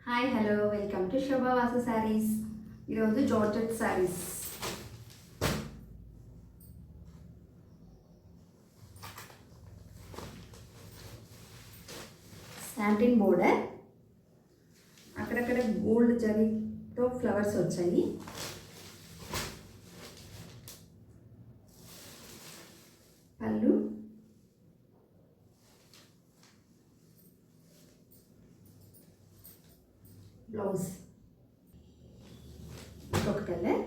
Hi hello welcome to Shobha Vasu saris. ఈరోజు georgette saris. Satin border, అక్కడక్కడ gold జరీతో ఫ్లవర్స్ వచ్చాయి. పళ్ళు, బ్లౌజ్ ఇంకొక కలర్,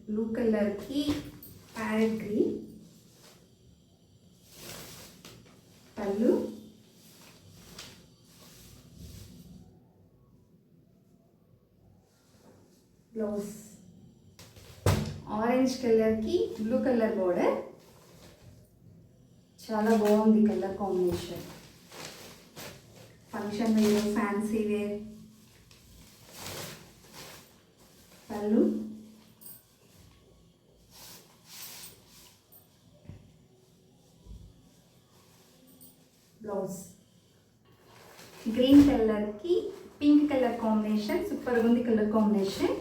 బ్లూ కలర్కి ప్యారెట్ గ్రీన్, పళ్ళు, బ్లౌజ్ ఆరెంజ్ కలర్కి బ్లూ కలర్ బోర్డర్. చాలా బాగుంది colour combination. Function wear, fancy wear. పళ్ళు, బ్లౌజ్ గ్రీన్ కలర్కి పింక్ కలర్ కాంబినేషన్. సూపర్ ఉంది కలర్ కాంబినేషన్.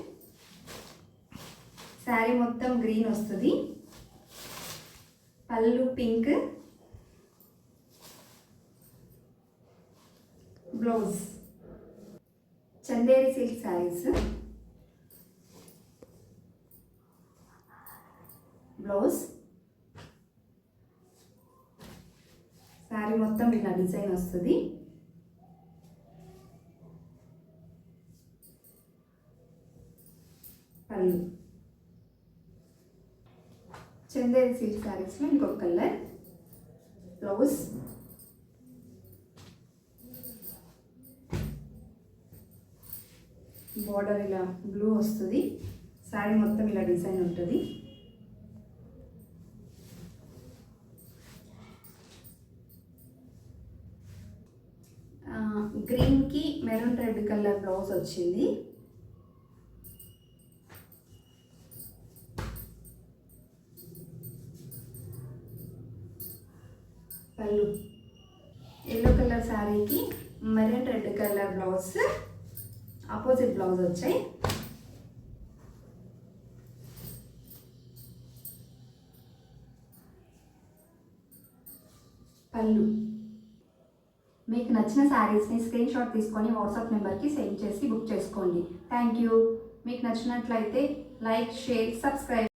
శారీ మొత్తం గ్రీన్ వస్తుంది. పళ్ళు pink, blouse Chanderi silk saris. Blouse sari మొత్తం ఇలా డిజైన్ వస్తుంది. పళ్ళు చందేరి సిల్క్ శారీస్లో ఇంకొక కలర్. బ్లౌజ్ బార్డర్ ఇలా బ్లూ వస్తుంది. శారీ మొత్తం ఇలా డిజైన్ ఉంటుంది. గ్రీన్కి మెరూన్ రెడ్ కలర్ బ్లౌజ్ వచ్చింది. పళ్ళు ఎల్లో కలర్ శారీకి maroon red colour blouse, opposite blouse వచ్చాయి. పళ్ళు. మీకు నచ్చిన శారీస్ని స్క్రీన్ షాట్ తీసుకొని వాట్సాప్ నెంబర్కి సెండ్ చేసి బుక్ చేసుకోండి. Thank you. మీకు నచ్చినట్లయితే లైక్, షేర్, సబ్స్క్రైబ్.